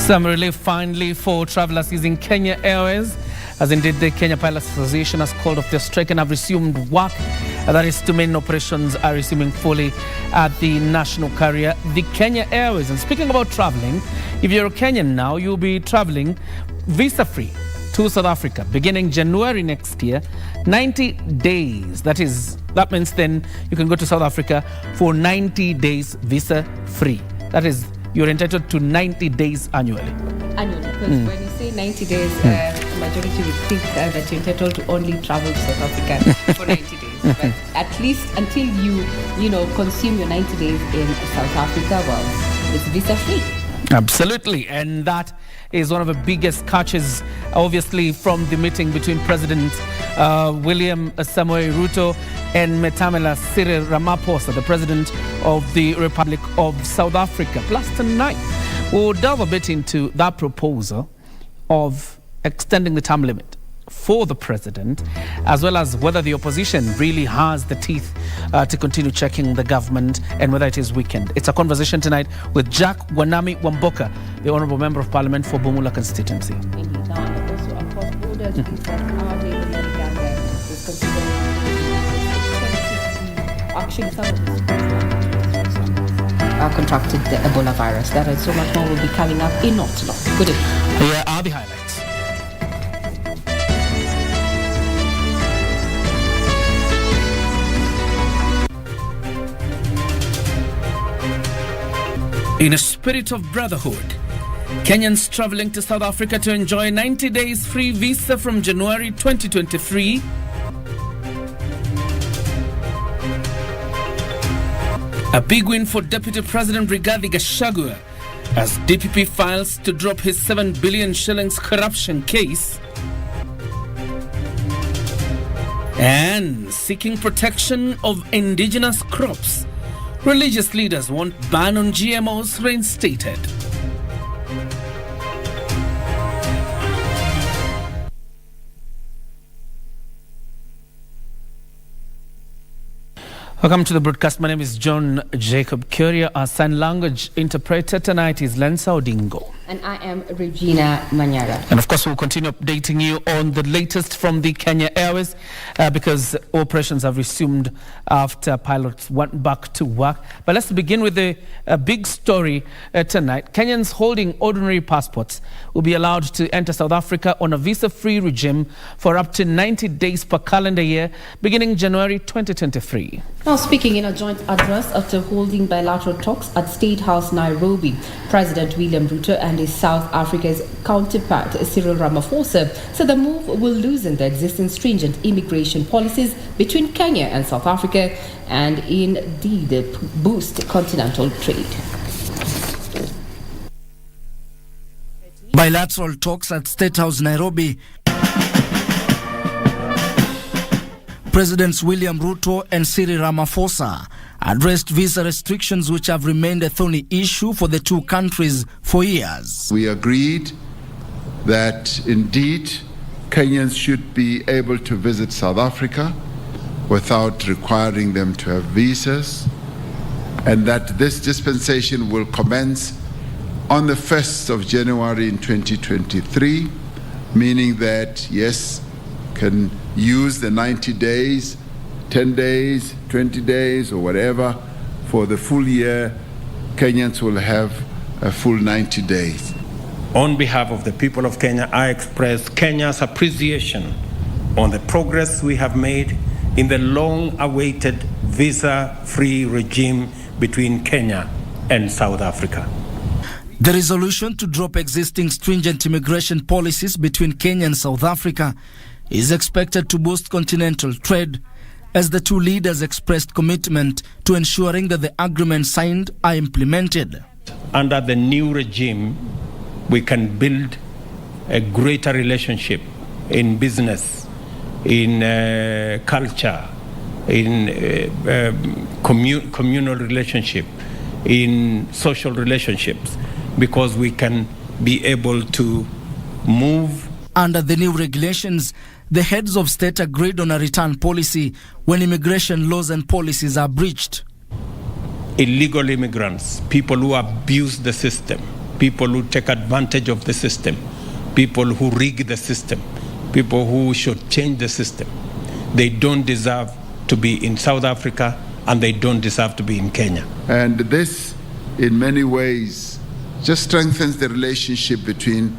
Some relief finally for travelers using Kenya Airways, as indeed the Kenya Pilots Association has called off their strike and have resumed work. That is, two main operations are resuming fully at the national carrier, the Kenya Airways. And speaking about traveling, if you're a Kenyan now, you'll be traveling visa-free to South Africa beginning January next year, 90 days. That means then you can go to South Africa for 90 days visa-free. That is, you're entitled to 90 days annually. Annually, because when you say 90 days, the majority would think that you're entitled to only travel to South Africa for 90 days. But at least until you consume your 90 days in South Africa, well, it's visa-free. Absolutely, and that is one of the biggest catches, obviously, from the meeting between President William Samoei Ruto and Metamela Cyril Ramaphosa, the President of the Republic of South Africa. Plus tonight, we'll delve a bit into that proposal of extending the term limit for the president, as well as whether the opposition really has the teeth to continue checking the government and whether it is weakened. It's a conversation tonight with Jack Wanami Wamboka, the Honourable Member of Parliament for Bumula constituency. Indeed. Now, and also across borders, our daily Uganda is considering actually some of the contracted the Ebola virus. That and so much more will be coming up in not long. Good evening. Here are the highlights. In a spirit of brotherhood, Kenyans traveling to South Africa to enjoy 90 days free visa from January 2023. A big win for Deputy President Rigathi Gachagua as DPP files to drop his 7 billion shillings corruption case. And seeking protection of indigenous crops, religious leaders want ban on GMOs reinstated. Welcome to the broadcast. My name is John Jacob Kioria. Our sign language interpreter tonight is Lensa Odingo. And I am Regina Manyara. And of course, we'll continue updating you on the latest from the Kenya Airways because operations have resumed after pilots went back to work. But let's begin with a big story tonight. Kenyans holding ordinary passports will be allowed to enter South Africa on a visa-free regime for up to 90 days per calendar year, beginning January 2023. Now, speaking in a joint address after holding bilateral talks at State House, Nairobi, President William Ruto and his South Africa's counterpart, Cyril Ramaphosa, said the move will loosen the existing stringent immigration policies between Kenya and South Africa and indeed boost continental trade. Bilateral talks at State House, Nairobi. Presidents William Ruto and Cyril Ramaphosa addressed visa restrictions which have remained a thorny issue for the two countries for years. We agreed that indeed Kenyans should be able to visit South Africa without requiring them to have visas, and that this dispensation will commence on the 1st of January in 2023, meaning that, yes, can use the 90 days, 10 days, 20 days, or whatever. For the full year, Kenyans will have a full 90 days. On behalf of the people of Kenya, I express Kenya's appreciation on the progress we have made in the long-awaited visa-free regime between Kenya and South Africa. The resolution to drop existing stringent immigration policies between Kenya and South Africa is expected to boost continental trade, as the two leaders expressed commitment to ensuring that the agreements signed are implemented. Under the new regime, we can build a greater relationship in business, in culture, in communal relationship, in social relationships, because we can be able to move. Under the new regulations, the heads of state agreed on a return policy when immigration laws and policies are breached. Illegal immigrants, people who abuse the system, people who take advantage of the system, people who rig the system, people who should change the system. They don't deserve to be in South Africa, and they don't deserve to be in Kenya. And this, in many ways, just strengthens the relationship between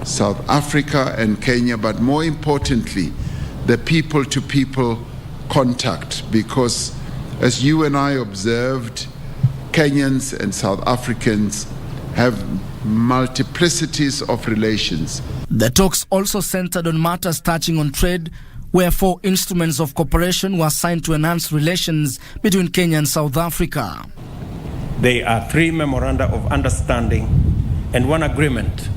South Africa and Kenya, but more importantly, the people-to-people contact, because as you and I observed, Kenyans and South Africans have multiplicities of relations. The talks also centered on matters touching on trade, where 4 instruments of cooperation were signed to enhance relations between Kenya and South Africa. There are 3 memoranda of understanding and 1 agreement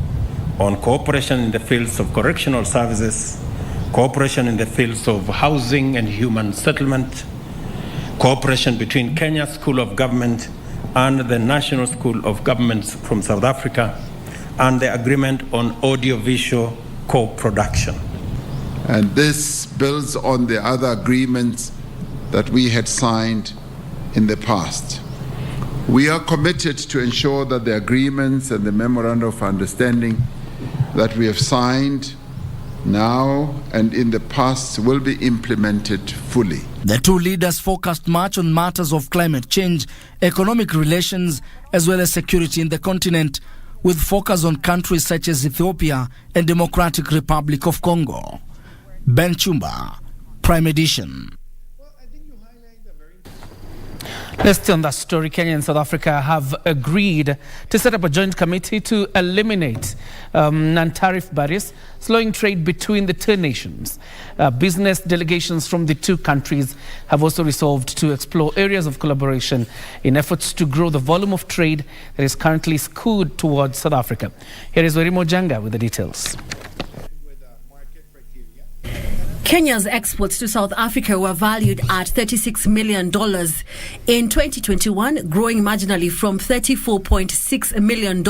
on cooperation in the fields of correctional services, cooperation in the fields of housing and human settlement, cooperation between Kenya School of Government and the National School of Governments from South Africa, and the agreement on audiovisual co-production. And this builds on the other agreements that we had signed in the past. We are committed to ensure that the agreements and the memorandum of understanding that we have signed now and in the past will be implemented fully. The 2 leaders focused much on matters of climate change, economic relations, as well as security in the continent, with focus on countries such as Ethiopia and Democratic Republic of Congo. Ben Chumba, Prime Edition. Let's stay on that story. Kenya and South Africa have agreed to set up a joint committee to eliminate non-tariff barriers, slowing trade between the 2 nations. Business delegations from the 2 countries have also resolved to explore areas of collaboration in efforts to grow the volume of trade that is currently skewed towards South Africa. Here is Werimo Janga with the details. Kenya's exports to South Africa were valued at $36 million in 2021, growing marginally from $34.6 million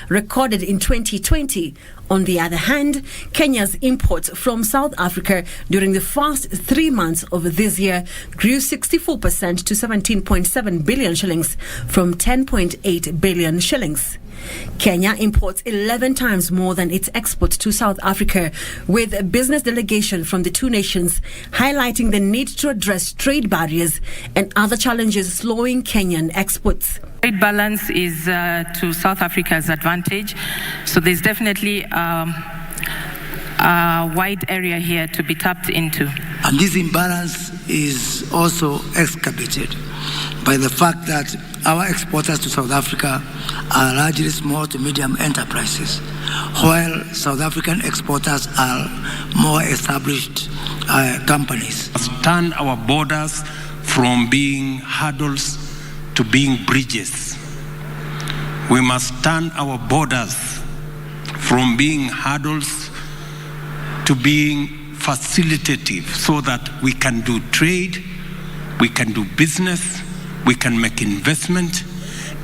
recorded in 2020. On the other hand, Kenya's imports from South Africa during the first 3 months of this year grew 64% to 17.7 billion shillings from 10.8 billion shillings. Kenya imports 11 times more than its exports to South Africa, with a business delegation from the 2 nations highlighting the need to address trade barriers and other challenges slowing Kenyan exports. Trade balance is to South Africa's advantage, so there's definitely a wide area here to be tapped into. And this imbalance is also excavated by the fact that our exporters to South Africa are largely small to medium enterprises, while South African exporters are more established companies. We must turn our borders from being hurdles to being bridges. We must turn our borders from being hurdles to being facilitative, so that we can do trade, we can do business, we can make investment,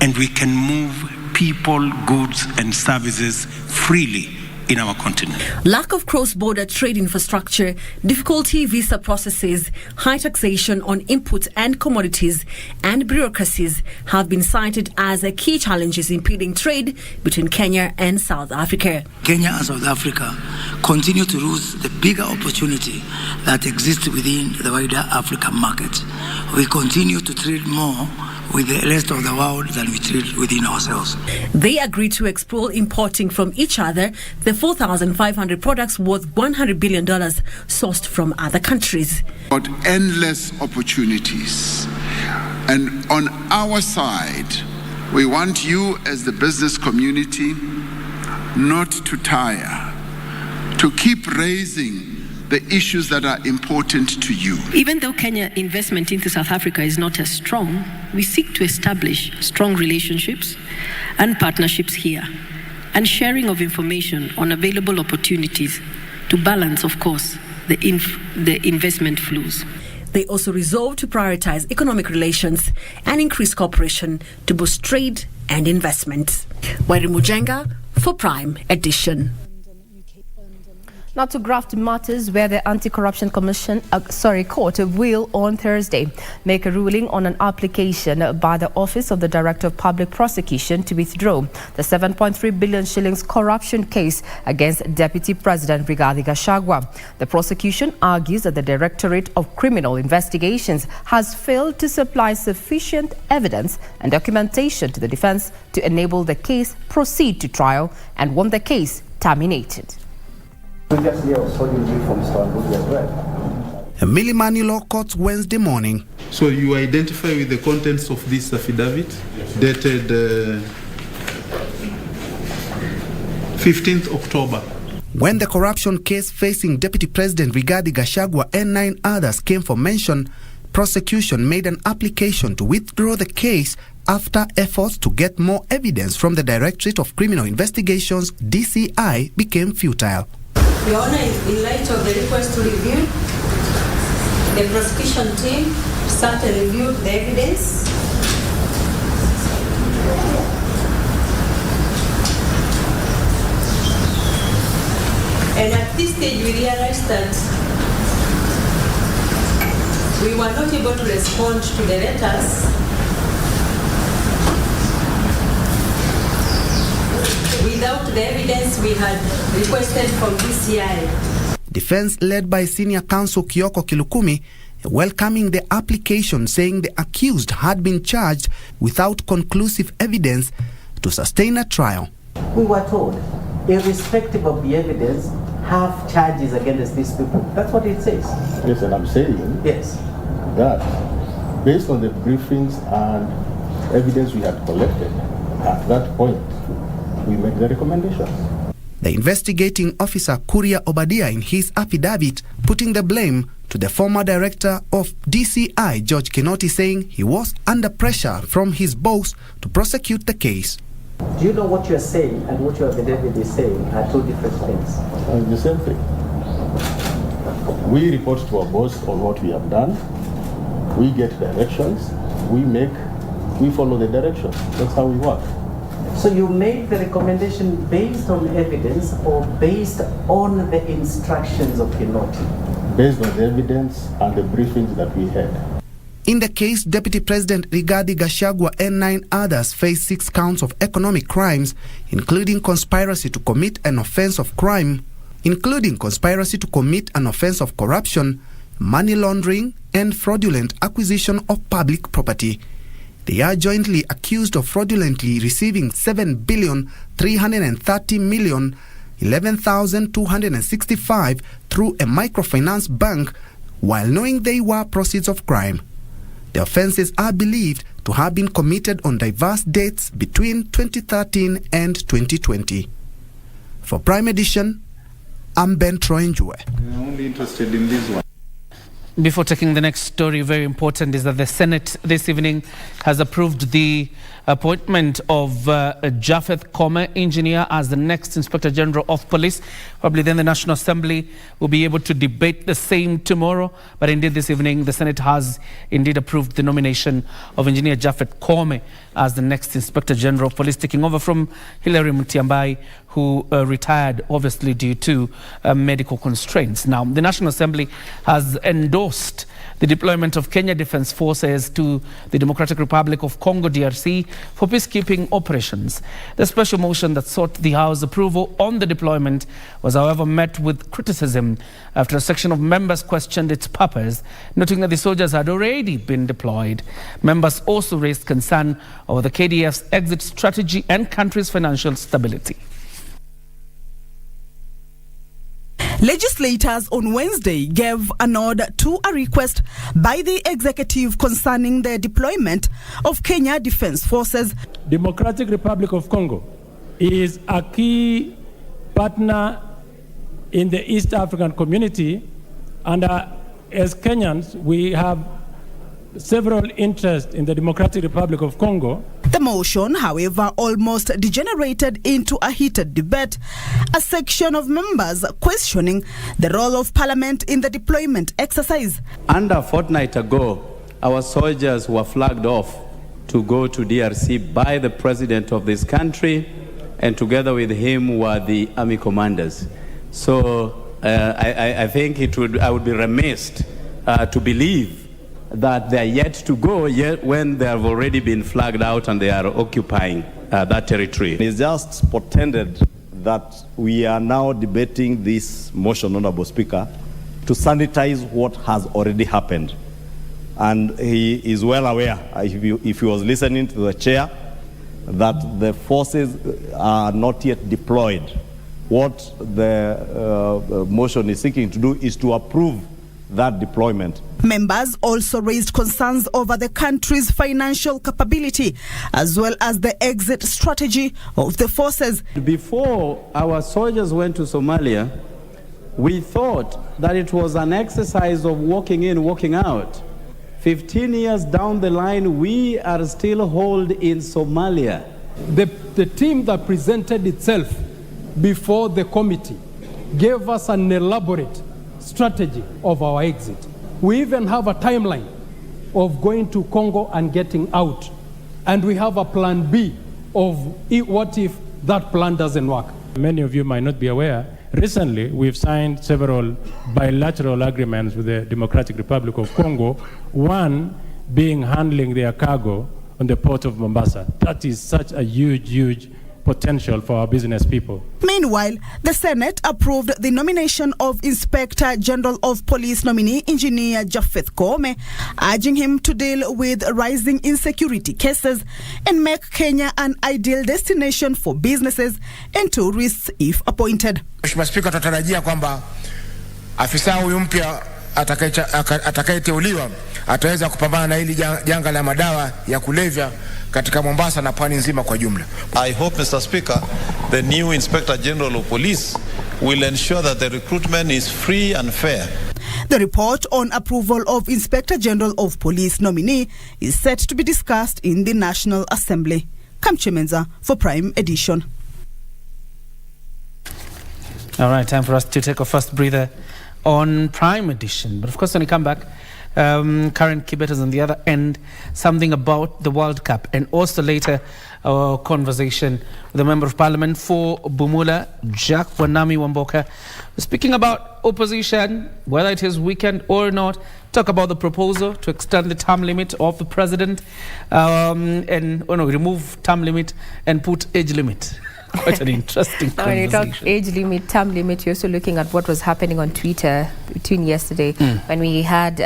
and we can move people, goods, and services freely in our continent. Lack of cross-border trade infrastructure, difficulty visa processes, high taxation on inputs and commodities, and bureaucracies have been cited as key challenges impeding trade between Kenya and South Africa. Kenya and South Africa continue to lose the bigger opportunity that exists within the wider African market. We continue to trade more with the rest of the world than we trade within ourselves. They agreed to explore importing from each other the 4,500 products worth $100 billion sourced from other countries. But endless opportunities. And on our side, we want you as the business community not to tire, to keep raising the issues that are important to you. Even though Kenya investment into South Africa is not as strong, we seek to establish strong relationships and partnerships here, and sharing of information on available opportunities to balance, of course, the investment flows. They also resolved to prioritize economic relations and increase cooperation to boost trade and investment. Werimo Janga for Prime Edition. Now to graft matters, where the Anti-Corruption Court will on Thursday make a ruling on an application by the Office of the Director of Public Prosecution to withdraw the 7.3 billion shillings corruption case against Deputy President Rigathi Gachagua. The prosecution argues that the Directorate of Criminal Investigations has failed to supply sufficient evidence and documentation to the defense to enable the case proceed to trial and want the case terminated. Previously, I was holding you from Mr. Wambugi as well. Milimani Law Court Wednesday morning. So you identify with the contents of this affidavit, dated 15th October. When the corruption case facing Deputy President Rigathi Gachagua and 9 others came for mention, prosecution made an application to withdraw the case after efforts to get more evidence from the Directorate of Criminal Investigations, DCI, became futile. Your Honor, in light of the request to review, the prosecution team sat and reviewed the evidence. And at this stage, we realized that we were not able to respond to the letters without the evidence we had requested from DCI. Defense led by Senior Counsel Kioko Kilukumi welcoming the application, saying the accused had been charged without conclusive evidence to sustain a trial. We were told, irrespective of the evidence, have charges against these people. That's what it says. Yes, and I'm saying yes, that based on the briefings and evidence we had collected, at that point, we made the recommendations. The investigating officer Kioria Obadia in his affidavit putting the blame to the former director of DCI, George Kinoti, saying he was under pressure from his boss to prosecute the case. Do you know what you're saying and what your affidavit is saying are two different things? The same thing. We report to our boss on what we have done. We get directions. We follow the directions. That's how we work. So you made the recommendation based on evidence or based on the instructions of Kinoti? Based on the evidence and the briefings that we had. In the case, Deputy President Rigathi Gachagua and 9 others face 6 counts of economic crimes, including conspiracy to commit an offense of crime, including conspiracy to commit an offense of corruption, money laundering, and fraudulent acquisition of public property. They are jointly accused of fraudulently receiving 7,330,011,265 through a microfinance bank while knowing they were proceeds of crime. The offenses are believed to have been committed on diverse dates between 2013 and 2020. For Prime Edition, I'm Ben Troinjue. I'm only interested in this one. Before taking the next story, very important is that the Senate this evening has approved the appointment of Japheth Kome, engineer, as the next Inspector General of Police. Probably then the National Assembly will be able to debate the same tomorrow. But indeed this evening, the Senate has indeed approved the nomination of Engineer Japheth Kome as the next Inspector General of Police, taking over from Hilary Mutyambai, who retired obviously due to medical constraints. Now, the National Assembly has endorsed the deployment of Kenya Defence Forces to the Democratic Republic of Congo, DRC, for peacekeeping operations. The special motion that sought the House approval on the deployment was, however, met with criticism after a section of members questioned its purpose, noting that the soldiers had already been deployed. Members also raised concern over the KDF's exit strategy and country's financial stability. Legislators on Wednesday gave a nod to a request by the executive concerning the deployment of Kenya Defence Forces. Democratic Republic of Congo is a key partner in the East African community, and as Kenyans, we have several interests in the Democratic Republic of Congo. The motion, however, almost degenerated into a heated debate, a section of members questioning the role of Parliament in the deployment exercise. Under a fortnight ago, our soldiers were flagged off to go to DRC by the president of this country, and together with him were the army commanders. So I think I would be remiss to believe that they are yet to go yet when they have already been flagged out and they are occupying that territory. It's just pretended that we are now debating this motion, Honorable Speaker, to sanitize what has already happened. And he is well aware, if he was listening to the chair, that the forces are not yet deployed. What the motion is seeking to do is to approve that deployment. Members also raised concerns over the country's financial capability as well as the exit strategy of the forces. Before our soldiers went to Somalia, we thought that it was an exercise of walking in, walking out. 15 years down the line, we are still holed in Somalia. The team that presented itself before the committee gave us an elaborate strategy of our exit. We even have a timeline of going to Congo and getting out. And we have a plan B of what if that plan doesn't work. Many of you might not be aware, recently we've signed several bilateral agreements with the Democratic Republic of Congo, one being handling their cargo on the port of Mombasa. That is such a huge potential for our business people. Meanwhile, the Senate approved the nomination of Inspector General of Police nominee Engineer Japheth Koome, urging him to deal with rising insecurity cases and make Kenya an ideal destination for businesses and tourists if appointed. Mheshimiwa Spika, tunatarajia kwamba afisa huyu mpya atakayeteuliwa ataweza kupambana na hili janga la madawa ya kulevya katika Mombasa na pwani nzima kwa jumla. I hope, Mr. Speaker, the new Inspector General of Police will ensure that the recruitment is free and fair. The report on approval of Inspector General of Police nominee is set to be discussed in the National Assembly. Kamche Menza for Prime Edition. All right, time for us to take a first breather on Prime Edition. But of course, when we come back, current Kibetas on the other end, something about the World Cup, and also later our conversation with the Member of Parliament for Bumula, Jack Wanami Wamboka, speaking about opposition, whether it is weekend or not, talk about the proposal to extend the term limit of the president, remove term limit and put age limit. Quite an interesting When you conversation. talk age limit, term limit, you're also looking at what was happening on Twitter between yesterday when we had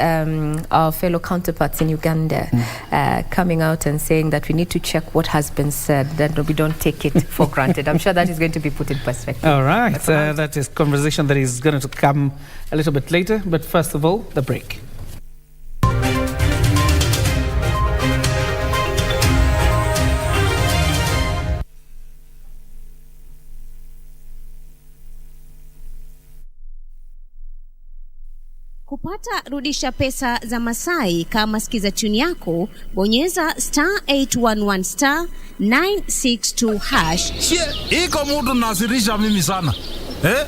our fellow counterparts in Uganda coming out and saying that we need to check what has been said, that we don't take it for granted. I'm sure that is going to be put in perspective. All right, that is conversation that is going to come a little bit later. But first of all, the break. Kupata rudisha pesa za Masai kama sikiza tune yako, bonyeza *811 *962 hash. Iko mtu nasirisha mimi sana.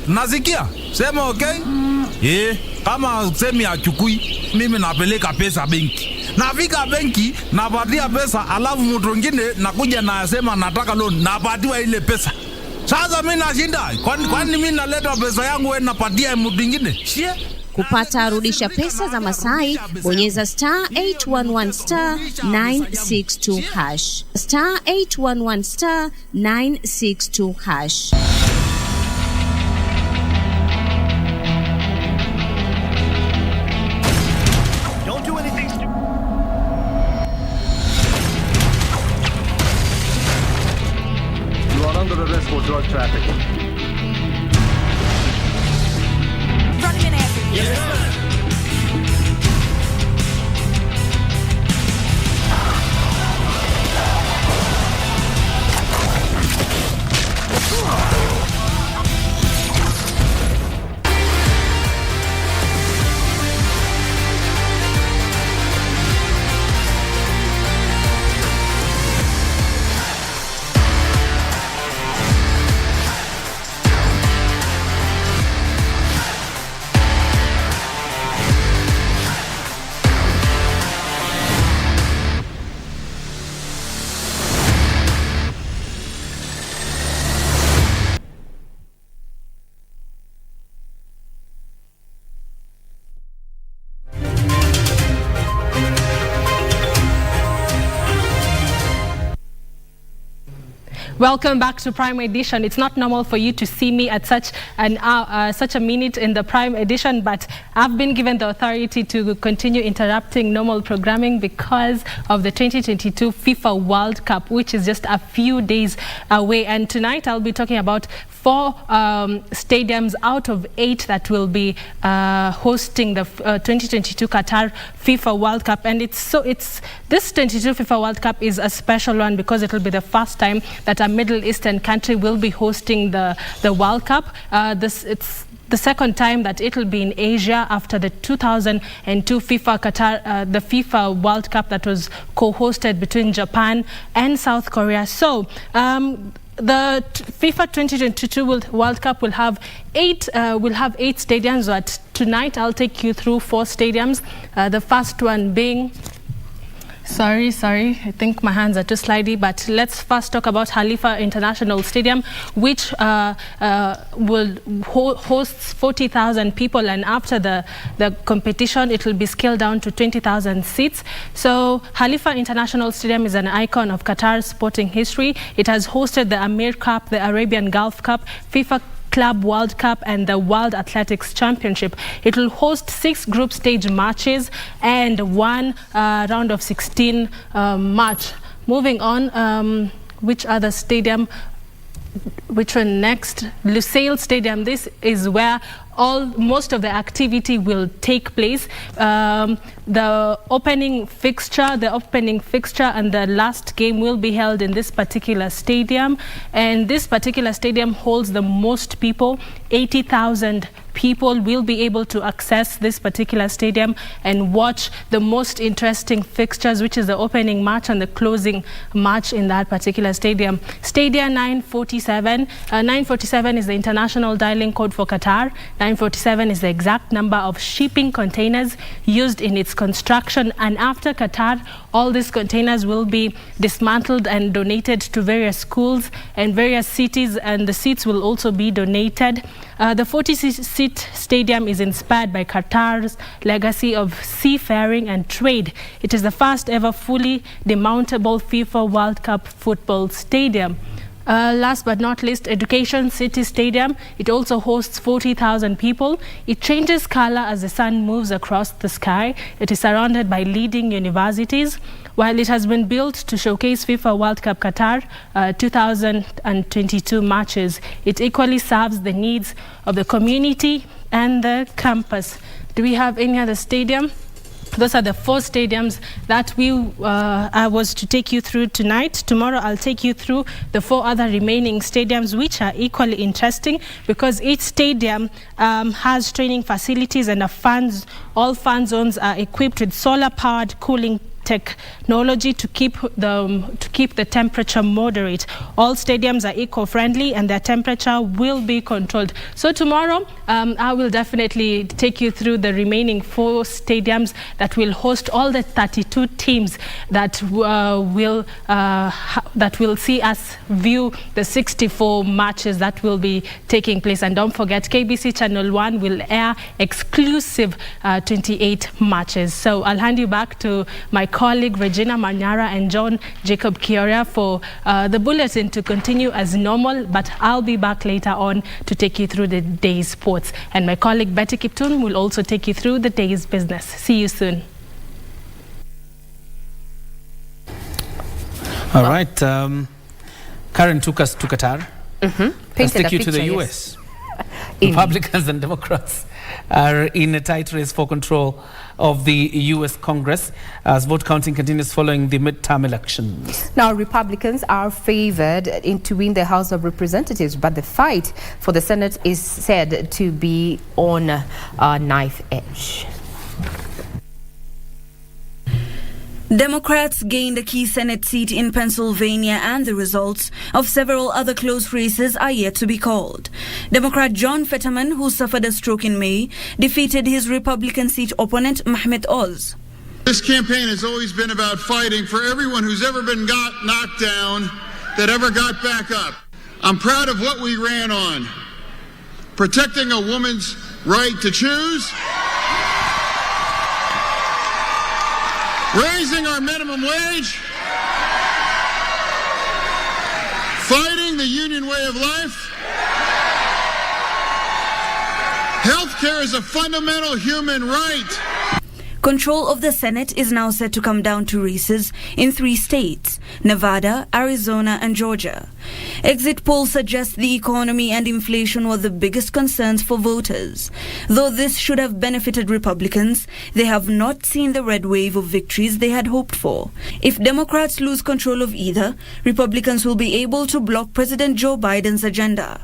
Nasikia? Sema okay? Kama semi achukui, mimi napeleka pesa benki. Nafika benki, napatia pesa, alafu mtu mwingine nakuja na asema nataka loan, napatiwa ile pesa. Sasa mimi nashinda. Kwani mimi naleta pesa yangu wewe napatia mtu mwingine? Kupata rudisha pesa za Masai, bonyeza *811 *962 hash. *811 *962 hash. Don't do anything stupid. You are under arrest for drug trafficking. Welcome back to Prime Edition. It's not normal for you to see me at such a minute in the Prime Edition, but I've been given the authority to continue interrupting normal programming because of the 2022 FIFA World Cup, which is just a few days away. And tonight I'll be talking about 4 stadiums out of 8 that will be hosting the 2022 Qatar FIFA World Cup. And this 2022 FIFA World Cup is a special one because it will be the first time that a Middle Eastern country will be hosting the World Cup. It's the second time that it will be in Asia after the 2002 the FIFA World Cup that was co-hosted between Japan and South Korea. So the FIFA 2022 World Cup will have 8 stadiums, but tonight I'll take you through 4 stadiums. The first one being, sorry, I think my hands are too slidey, but let's first talk about Khalifa International Stadium, which will host 40,000 people, and after the competition it will be scaled down to 20,000 seats. So Khalifa International Stadium is an icon of Qatar's sporting history. It has hosted the Amir Cup, the Arabian Gulf Cup, FIFA Club World Cup and the World Athletics Championship. It will host 6 group stage matches and 1 round of 16 match. Moving on, which other stadium? Which one next? Lusail Stadium. This is where most of the activity will take place. The opening fixture and the last game will be held in this particular stadium. And this particular stadium holds the most people. 80,000 people will be able to access this particular stadium and watch the most interesting fixtures, which is the opening match and the closing match in that particular stadium. Stadia 947. 947 is the international dialing code for Qatar. 947 is the exact number of shipping containers used in its construction, and after Qatar, all these containers will be dismantled and donated to various schools and various cities, and the seats will also be donated. The 40-seat stadium is inspired by Qatar's legacy of seafaring and trade. It is the first ever fully demountable FIFA World Cup football stadium. Last but not least, Education City Stadium. It also hosts 40,000 people. It changes color as the sun moves across the sky. It is surrounded by leading universities. While it has been built to showcase FIFA World Cup Qatar 2022 matches, it equally serves the needs of the community and the campus. Do we have any other stadium? Those are the 4 stadiums that I was to take you through tonight. Tomorrow I'll take you through the 4 other remaining stadiums, which are equally interesting because each stadium has training facilities, and all fan zones are equipped with solar-powered cooling technology to keep the temperature moderate. All stadiums are eco-friendly and their temperature will be controlled. So tomorrow I will definitely take you through the remaining 4 stadiums that will host all the 32 teams that will see us view the 64 matches that will be taking place. And don't forget, KBC Channel 1 will air exclusive 28 matches. So I'll hand you back to my colleague Regina, Manyara and John Jacob Kioria for the bulletin to continue as normal, but I'll be back later on to take you through the day's sports, and my colleague Betty Kiptun will also take you through the day's business. See you soon. All right, Karen took us to Qatar. Let's take you to the US. Republicans and Democrats are in a tight race for control of the US Congress as vote counting continues following the midterm elections. Now, Republicans are favored to win the House of Representatives, but the fight for the Senate is said to be on a knife edge. Democrats gained a key Senate seat in Pennsylvania, and the results of several other close races are yet to be called. Democrat John Fetterman, who suffered a stroke in May, defeated his Republican seat opponent Mahmoud Oz. This campaign has always been about fighting for everyone who's ever been knocked down that ever got back up. I'm proud of what we ran on. Protecting a woman's right to choose, raising our minimum wage, Fighting the union way of life. Healthcare is a fundamental human right. Control of the Senate is now set to come down to races in 3 states, Nevada, Arizona, and Georgia. Exit polls suggest the economy and inflation were the biggest concerns for voters. Though this should have benefited Republicans, they have not seen the red wave of victories they had hoped for. If Democrats lose control of either, Republicans will be able to block President Joe Biden's agenda.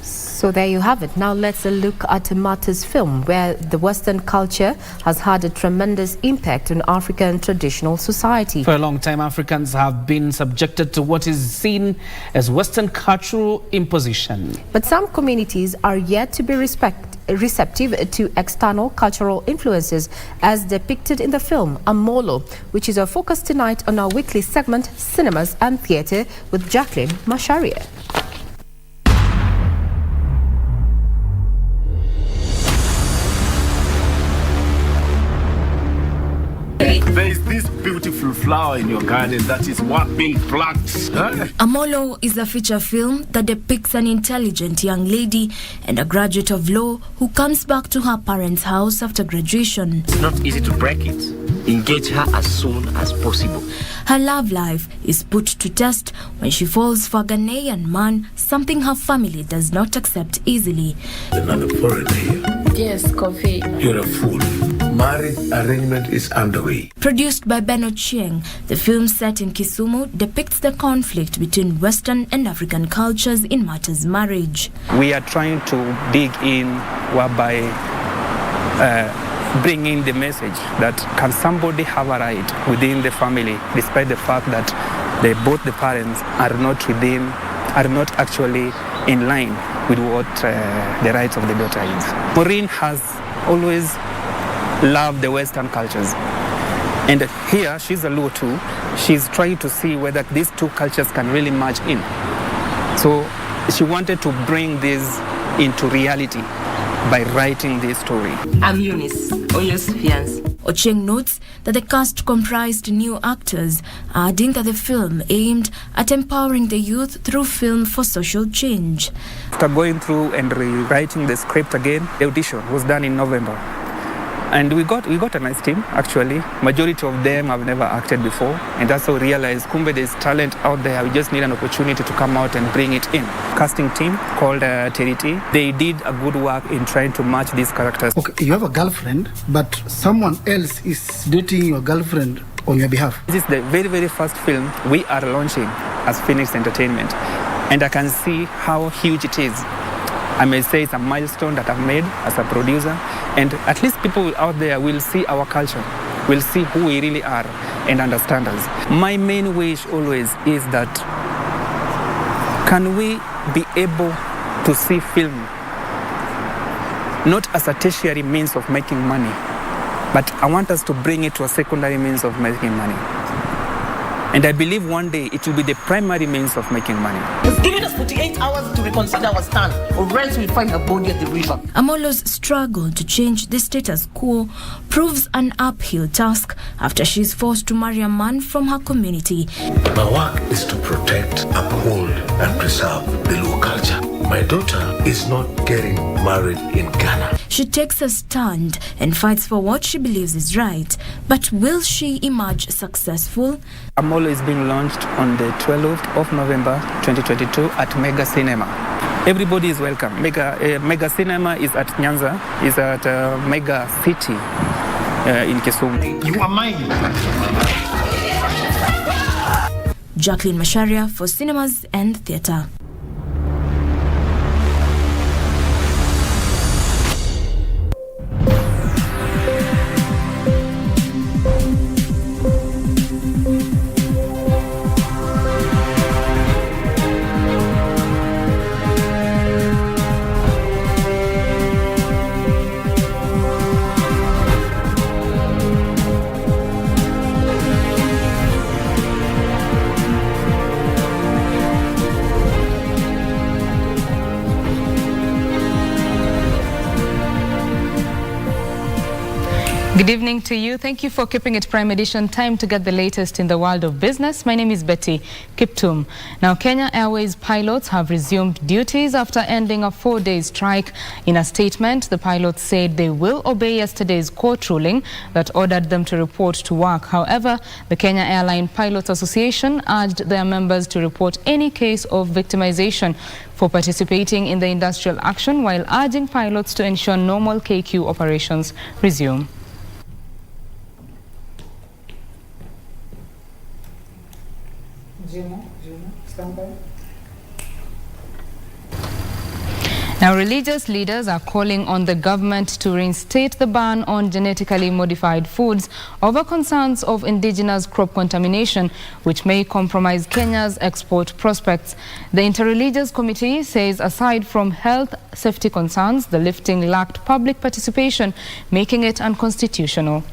So there you have it. Now let's look at Martha's film, where the Western culture has had a tremendous impact on African traditional society. For a long time, Africans have been subjected to what is seen as Western cultural imposition. But some communities are yet to be receptive to external cultural influences as depicted in the film Amolo, which is our focus tonight on our weekly segment Cinemas and Theatre with Jacqueline Masharia. There is this beautiful flower in your garden that is worth being plucked. Amolo is a feature film that depicts an intelligent young lady and a graduate of law who comes back to her parents' house after graduation. It's not easy to break it. Engage her as soon as possible. Her love life is put to test when she falls for a Ghanaian man, something her family does not accept easily. Another foreigner here. Yes, Coffee. You're a fool. Marriage arrangement is underway. Produced by Beno Chieng, the film set in Kisumu depicts the conflict between Western and African cultures in Martha's marriage. We are trying to dig in whereby bringing the message that can somebody have a right within the family despite the fact that both the parents are not actually in line with what the rights of the daughter is. Maureen has always loved the Western cultures. And here, she's a Luo too. She's trying to see whether these two cultures can really merge in. So she wanted to bring this into reality by writing this story. I'm Eunice, Onyo's fiancé. Ochieng notes that the cast comprised new actors, adding that the film aimed at empowering the youth through film for social change. After going through and rewriting the script again, the audition was done in November. And we got a nice team, actually. Majority of them have never acted before. And that's how we realized, kumbe, there's talent out there. We just need an opportunity to come out and bring it in. Casting team called Terity. They did a good work in trying to match these characters. Okay, you have a girlfriend, but someone else is dating your girlfriend on your behalf. This is the very, very first film we are launching as Phoenix Entertainment. And I can see how huge it is. I may say it's a milestone that I've made as a producer, and at least people out there will see our culture, will see who we really are and understand us. My main wish always is that can we be able to see film not as a tertiary means of making money, but I want us to bring it to a secondary means of making money. And I believe one day it will be the primary means of making money. It's given us 48 hours to reconsider our stand, or else we'll find her body at the river. Amolo's struggle to change the status quo proves an uphill task after she's forced to marry a man from her community. My work is to protect, uphold, and preserve the Luo culture. My daughter is not getting married in Ghana. She takes a stand and fights for what she believes is right. But will she emerge successful? Amolo is being launched on the 12th of November 2022 at Mega Cinema. Everybody is welcome. Mega Cinema is at Nyanza, is at Mega City in Kisumu. You are mine. Jacqueline Masharia for Cinemas and Theatre. Good evening to you. Thank you for keeping it Prime Edition. Time to get the latest in the world of business. My name is Betty Kiptum. Now, Kenya Airways pilots have resumed duties after ending a 4-day strike. In a statement, the pilots said they will obey yesterday's court ruling that ordered them to report to work. However, the Kenya Airline Pilots Association urged their members to report any case of victimization for participating in the industrial action, while urging pilots to ensure normal KQ operations resume. Now, religious leaders are calling on the government to reinstate the ban on genetically modified foods over concerns of indigenous crop contamination, which may compromise Kenya's export prospects. The Interreligious Committee says aside from health safety concerns, the lifting lacked public participation, making it unconstitutional.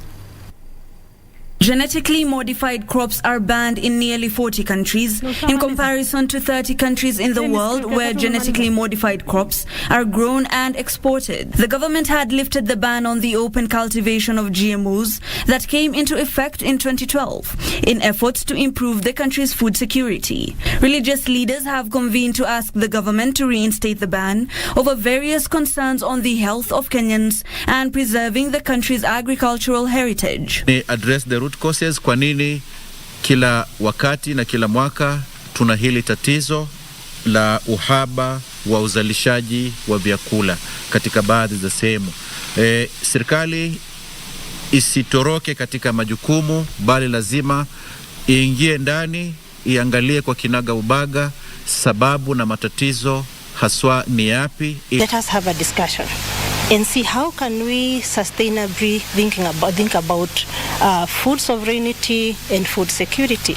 Genetically modified crops are banned in nearly 40 countries, in comparison to 30 countries in the world where genetically modified crops are grown and exported. The government had lifted the ban on the open cultivation of GMOs that came into effect in 2012 in efforts to improve the country's food security. Religious leaders have convened to ask the government to reinstate the ban over various concerns on the health of Kenyans and preserving the country's agricultural heritage. Address the root causes, kwa nini kila wakati na kila mwaka tuna hili tatizo la uhaba wa uzalishaji wa vyakula katika baadhi za sehemu. Serikali isitoroke katika majukumu, bali lazima iingie ndani, iangalie kwa kinaga ubaga sababu na matatizo haswa ni yapi. Let us have a discussion and see how can we sustainably think about food sovereignty and food security.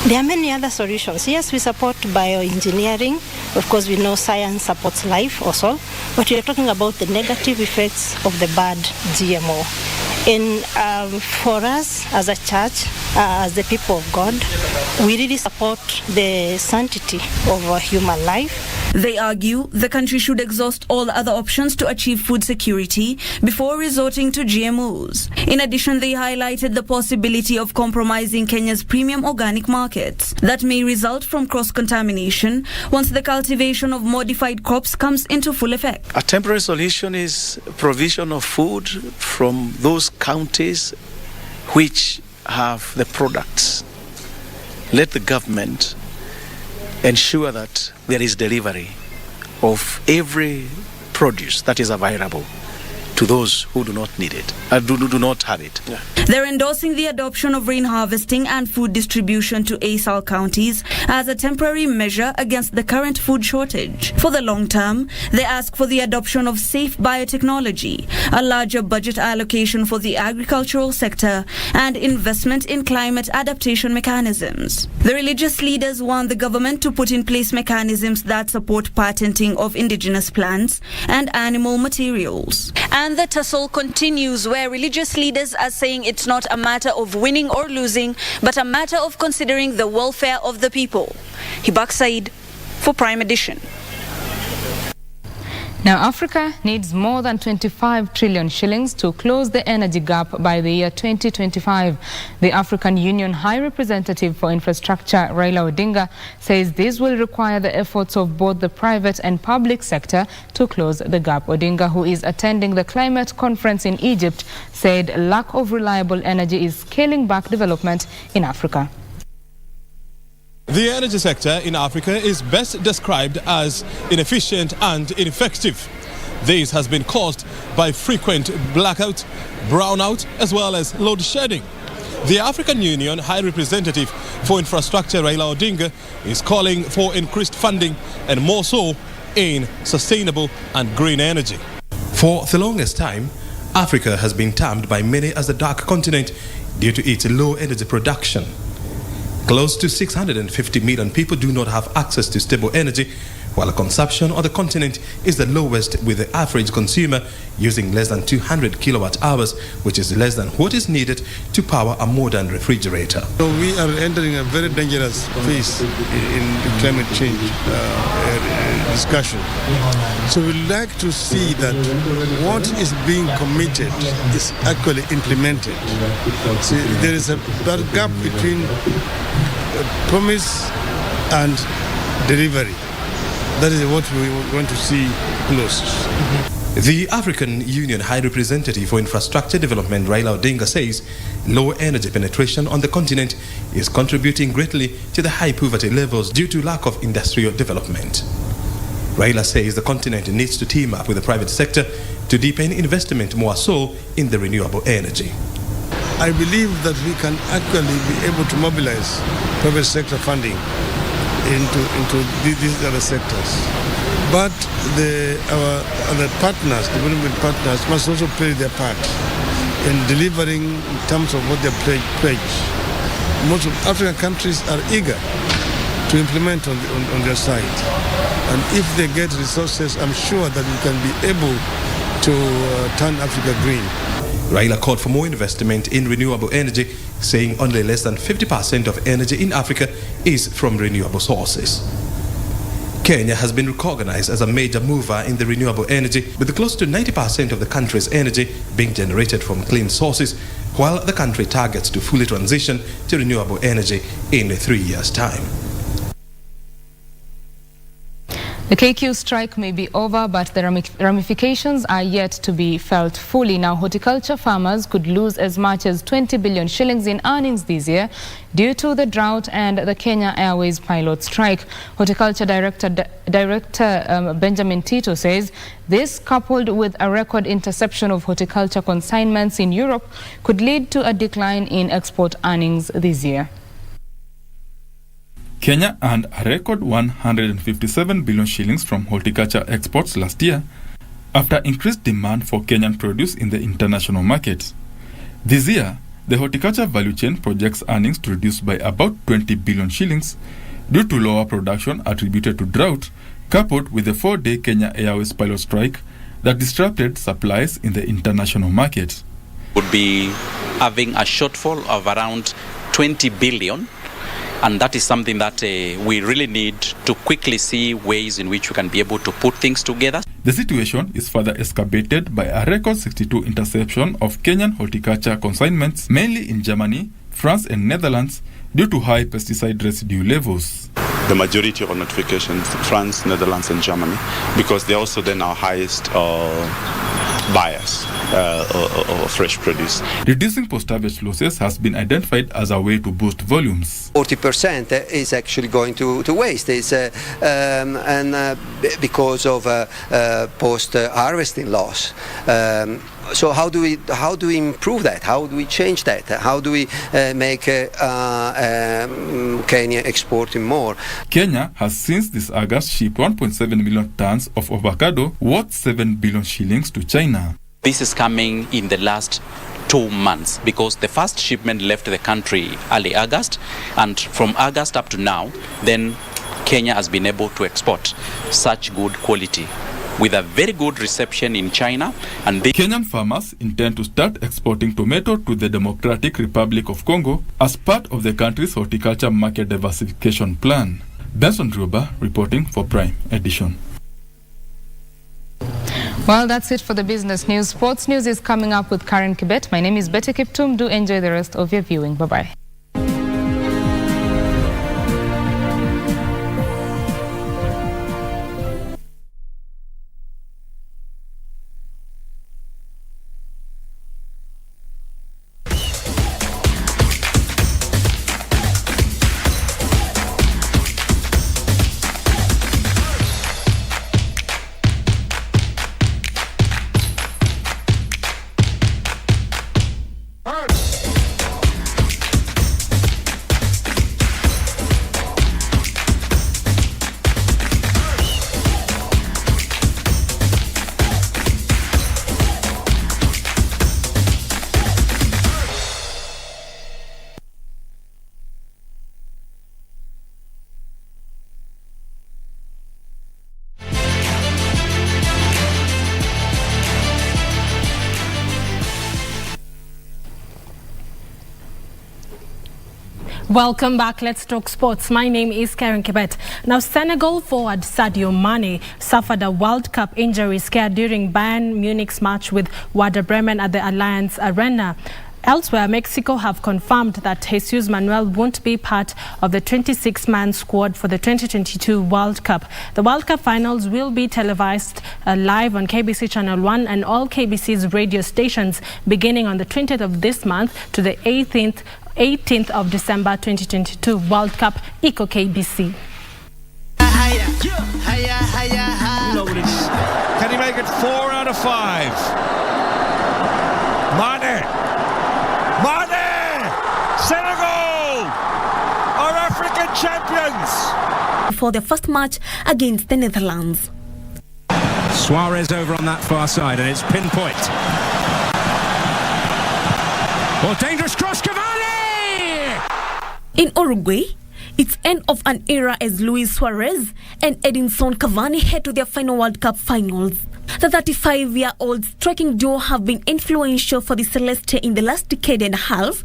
There are many other solutions. Yes, we support bioengineering. Of course, we know science supports life also. But we are talking about the negative effects of the bad GMO. And for us as a church, as the people of God, we really support the sanctity of human life. They argue the country should exhaust all other options to achieve food security before resorting to GMOs. In addition, they highlighted the possibility of compromising Kenya's premium organic markets that may result from cross-contamination once the cultivation of modified crops comes into full effect. A temporary solution is provision of food from those counties which have the products. Let the government ensure that there is delivery of every produce that is available to those who do not need it, do not have it. Yeah. They're endorsing the adoption of rain harvesting and food distribution to ASAL counties as a temporary measure against the current food shortage. For the long term, they ask for the adoption of safe biotechnology, a larger budget allocation for the agricultural sector, and investment in climate adaptation mechanisms. The religious leaders want the government to put in place mechanisms that support patenting of indigenous plants and animal materials. And the tussle continues, where religious leaders are saying it's not a matter of winning or losing, but a matter of considering the welfare of the people. Hibak Said for Prime Edition. Now, Africa needs more than 25 trillion shillings to close the energy gap by the year 2025. The African Union High Representative for Infrastructure, Raila Odinga, says this will require the efforts of both the private and public sector to close the gap. Odinga, who is attending the climate conference in Egypt, said lack of reliable energy is scaling back development in Africa. The energy sector in Africa is best described as inefficient and ineffective. This has been caused by frequent blackout, brownout, as well as load shedding. The African Union High Representative for Infrastructure, Raila Odinga, is calling for increased funding and more so in sustainable and green energy. For the longest time, Africa has been termed by many as the dark continent due to its low energy production. Close to 650 million people do not have access to stable energy, while consumption on the continent is the lowest, with the average consumer using less than 200 kilowatt hours, which is less than what is needed to power a modern refrigerator. So we are entering a very dangerous phase in climate change. discussion. So we'd like to see that what is being committed is actually implemented. See, there is a gap between promise and delivery. That is what we want to see closed. The African Union High Representative for Infrastructure Development, Raila Odinga, says low energy penetration on the continent is contributing greatly to the high poverty levels due to lack of industrial development. Raila says the continent needs to team up with the private sector to deepen investment more so in the renewable energy. I believe that we can actually be able to mobilize private sector funding into these other sectors. But our other partners, development partners, must also play their part in delivering in terms of what they pledge. Most of African countries are eager to implement on their side. And if they get resources, I'm sure that we can be able to turn Africa green. Raila called for more investment in renewable energy, saying only less than 50% of energy in Africa is from renewable sources. Kenya has been recognized as a major mover in the renewable energy, with close to 90% of the country's energy being generated from clean sources, while the country targets to fully transition to renewable energy in 3 years' time. The KQ strike may be over, but the ramifications are yet to be felt fully. Now, horticulture farmers could lose as much as 20 billion shillings in earnings this year due to the drought and the Kenya Airways pilot strike. Horticulture Director Benjamin Tito says this, coupled with a record interception of horticulture consignments in Europe, could lead to a decline in export earnings this year. Kenya earned a record 157 billion shillings from horticulture exports last year after increased demand for Kenyan produce in the international market. This year, the horticulture value chain projects earnings to reduce by about 20 billion shillings due to lower production attributed to drought, coupled with the 4-day Kenya Airways pilot strike that disrupted supplies in the international market. Would be having a shortfall of around 20 billion. And that is something that we really need to quickly see ways in which we can be able to put things together. The situation is further exacerbated by a record 62 interception of Kenyan horticulture consignments, mainly in Germany, France and Netherlands, due to high pesticide residue levels. The majority of our notifications, France, Netherlands and Germany, because they're also then our highest buyers of fresh produce. Reducing post-harvest losses has been identified as a way to boost volumes. 40% is actually going to waste, because of post-harvesting loss. So how do we improve that? How do we change that? How do we make Kenya exporting more? Kenya has since this August shipped 1.7 million tons of avocado worth 7 billion shillings to China. This is coming in the last 2 months because the first shipment left the country early August, and from August up to now, then Kenya has been able to export such good quality with a very good reception in China. And Kenyan farmers intend to start exporting tomato to the Democratic Republic of Congo as part of the country's horticulture market diversification plan. Benson Druba reporting for Prime Edition. Well, that's it for the business news. Sports news is coming up with Karen Kibet. My name is Betty Kiptum. Do enjoy the rest of your viewing. Bye-bye. Welcome back. Let's talk sports. My name is Karen Kibet. Now, Senegal forward Sadio Mane suffered a World Cup injury scare during Bayern Munich's match with Werder Bremen at the Alliance Arena. Elsewhere, Mexico have confirmed that Jesus Manuel won't be part of the 26-man squad for the 2022 World Cup. The World Cup finals will be televised live on KBC Channel 1 and all KBC's radio stations beginning on the 20th of this month to the 18th of December 2022. World Cup Eco KBC. You know what it is. Can he make it 4 out of 5? Mane! Senegal are African champions! For their first match against the Netherlands. Suarez over on that far side, and it's pinpoint. Oh, dangerous cross, Cavani! In Uruguay, it's end of an era as Luis Suarez and Edinson Cavani head to their final World Cup finals. The 35-year-old striking duo have been influential for the Celeste in the last decade and a half,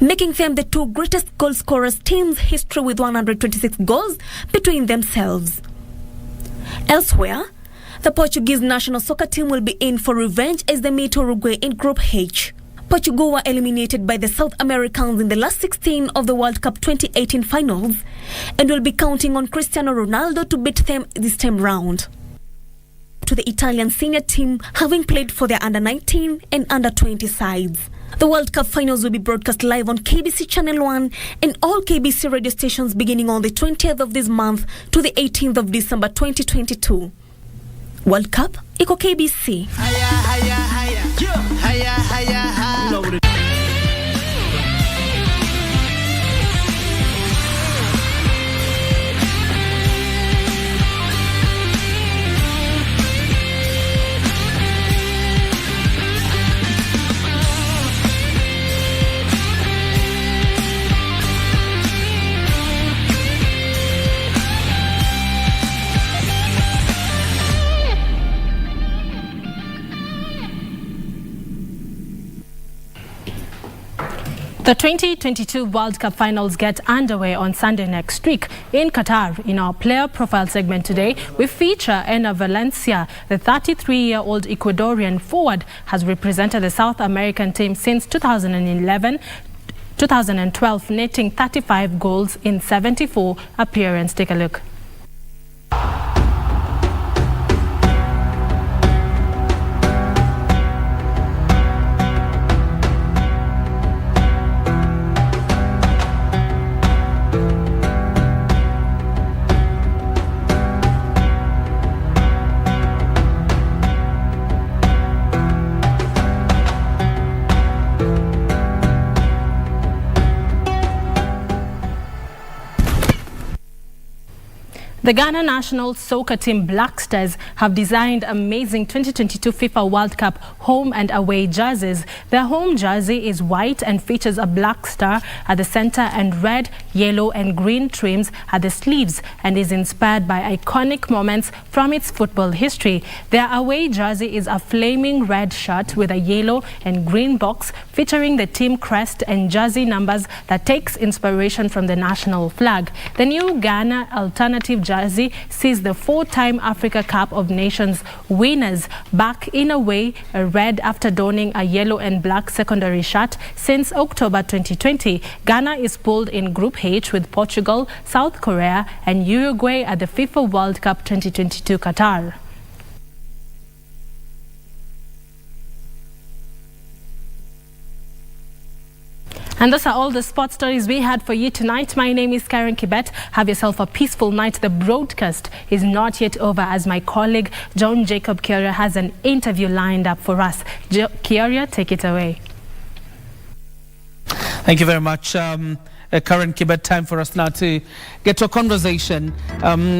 making them the two greatest goal scorers teams history with 126 goals between themselves. Elsewhere, the Portuguese national soccer team will be in for revenge as they meet Uruguay in Group H. Portugal were eliminated by the South Americans in the last 16 of the World Cup 2018 finals and will be counting on Cristiano Ronaldo to beat them this time round. To the Italian senior team, having played for their under-19 and under-20 sides. The World Cup finals will be broadcast live on KBC Channel 1 and all KBC radio stations beginning on the 20th of this month to the 18th of December 2022. World Cup Eco KBC. You know what it is. The 2022 World Cup finals get underway on Sunday next week in Qatar. In our player profile segment today, we feature Enner Valencia. The 33-year-old Ecuadorian forward has represented the South American team since 2012, netting 35 goals in 74 appearances. Take a look. The Ghana national soccer team Black Stars have designed amazing 2022 FIFA World Cup home and away jerseys. Their home jersey is white and features a black star at the center and red, yellow and green trims at the sleeves and is inspired by iconic moments from its football history. Their away jersey is a flaming red shirt with a yellow and green box featuring the team crest and jersey numbers that takes inspiration from the national flag. The new Ghana alternative jersey sees the 4-time Africa Cup of Nations winners back in a way red after donning a yellow and black secondary shirt since October 2020. Ghana is pooled in Group H with Portugal, South Korea and Uruguay at the FIFA World Cup 2022 Qatar. And those are all the sports stories we had for you tonight. My name is Karen Kibet. Have yourself a peaceful night. The broadcast is not yet over as my colleague John Jacob Kioria has an interview lined up for us. Kioria, take it away. Thank you very much. Karen Kibet, time for us now to get to a conversation.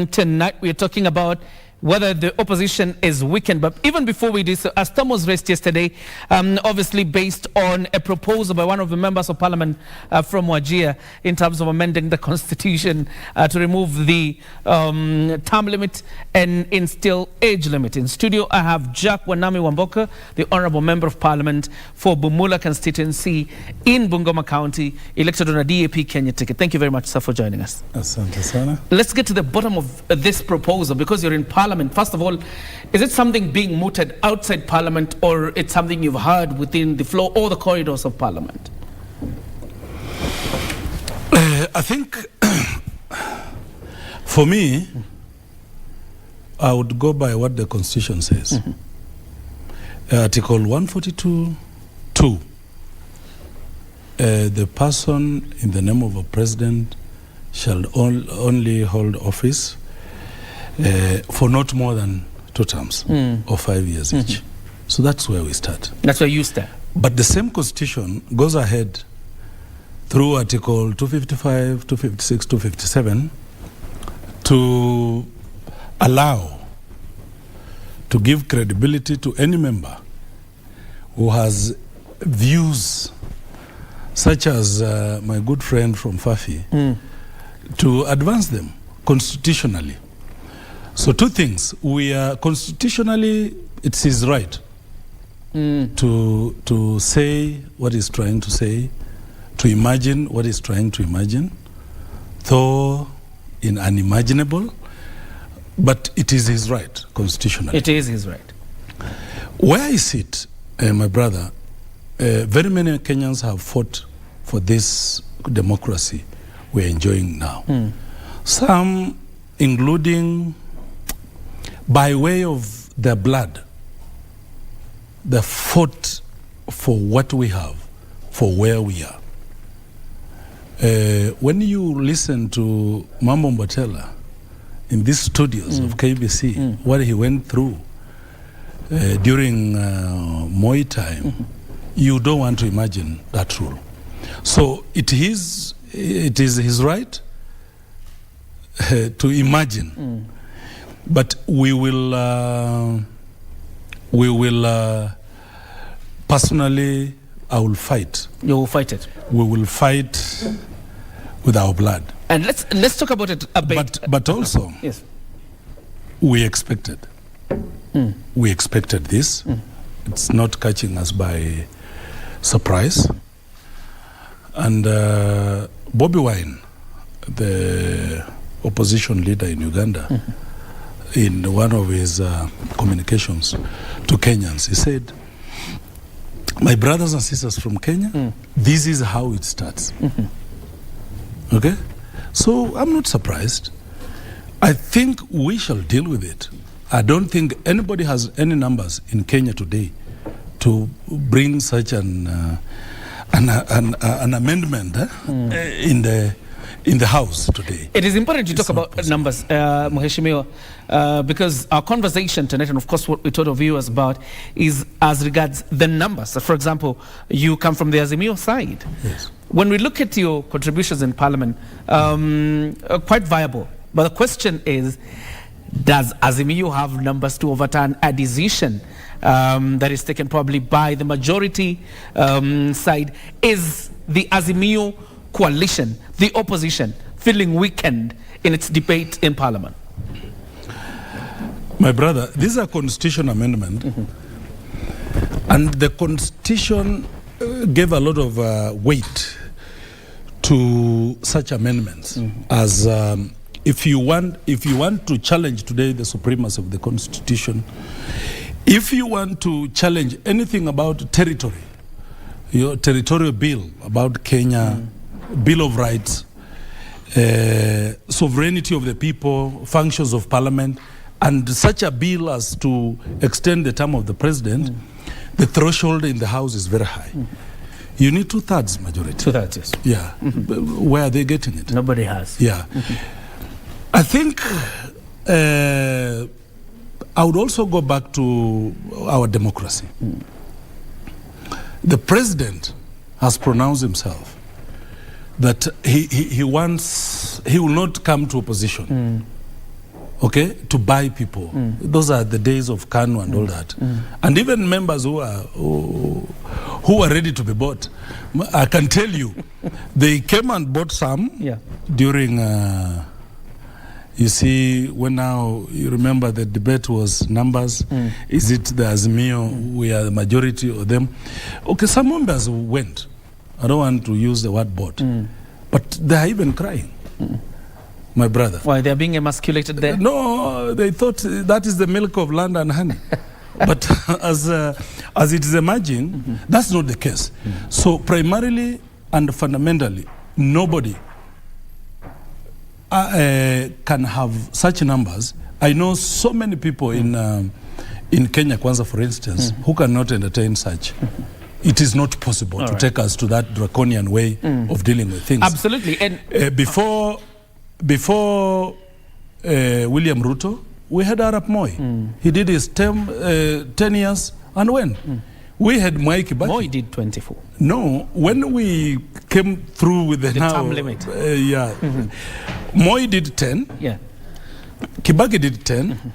Tonight we're talking about whether the opposition is weakened. But even before we do so, a storm was raised yesterday, obviously based on a proposal by one of the members of parliament from Wajir in terms of amending the constitution to remove the term limit and instill age limit. In studio, I have Jack Wanami Wamboka, the Honourable Member of Parliament for Bumula constituency in Bungoma County, elected on a DAP Kenya ticket. Thank you very much, sir, for joining us. Asante sana. Let's get to the bottom of this proposal, because you're in Parliament. First of all, is it something being mooted outside Parliament, or it's something you've heard within the floor or the corridors of Parliament? I think, for me, I would go by what the Constitution says. Article 142(2). The person in the name of a president shall only hold office for not more than 2 terms or 5 years each. So that's where we start. That's where you start. But the same Constitution goes ahead through Article 255, 256, 257 to allow, to give credibility to any member who has views such as my good friend from Fafi, to advance them constitutionally. So 2 things. We are constitutionally, it's his right to say what he's trying to say, to imagine what he's trying to imagine, though in unimaginable, but it is his right constitutionally. It is his right. Where I sit, my brother, very many Kenyans have fought for this democracy we're enjoying now. Some, including by way of their blood, they fought for what we have, for where we are. When you listen to Mambo Mbotela in these studios of KBC, what he went through during Moi time, you don't want to imagine that rule. So it is his right to imagine, but we will personally, I will fight. You will fight it. We will fight with our blood. And let's talk about it a bit. But also, yes, we expected. We expected this. It's not catching us by surprise. And Bobby Wine, the opposition leader in Uganda, in one of his communications to Kenyans, he said, my brothers and sisters from Kenya, this is how it starts. Okay? So I'm not surprised. I think we shall deal with it. I don't think anybody has any numbers in Kenya today to bring such an amendment in the House today. It is important to talk about numbers, Mheshimiwa, because our conversation tonight, and of course what we told our viewers about, is as regards the numbers. So for example, you come from the Azimio side. Yes. When we look at your contributions in Parliament, quite viable. But the question is, does Azimio have numbers to overturn a decision that is taken probably by the majority side? Is the Azimio coalition, the opposition, feeling weakened in its debate in Parliament? My brother, this is a constitution amendment, and the constitution gave a lot of weight to such amendments as if you want to challenge today the supremacy of the constitution, if you want to challenge anything about territory, your territorial bill about Kenya, Bill of Rights, sovereignty of the people, functions of parliament, and such a bill as to extend the term of the president, the threshold in the House is very high. You need 2/3 majority. 2/3, yes. Yeah. Where are they getting it? Nobody has. Yeah. I think I would also go back to our democracy. The president has pronounced himself that he will not come to opposition okay, to buy people. Those are the days of KANU and all that. And even members who are ready to be bought. I can tell you, they came and bought some during, you see, when now, you remember the debate was numbers. Is it the Azimio, we are the majority of them? Okay, some members went. I don't want to use the word bought. But they are even crying. My brother. Why, they're being emasculated there? No, they thought that is the milk of land and honey. But as it is emerging, that's not the case. So primarily and fundamentally, nobody can have such numbers. I know so many people in Kenya, Kwanza, for instance, who cannot entertain such. It is not possible to take us to that draconian way of dealing with things. Absolutely. And before William Ruto, we had Arap Moi. He did his 10 years and went. We had Mwai Kibaki. Moi did 24. No, when we came through with the term limit. Moi did 10. Yeah. Kibaki did 10.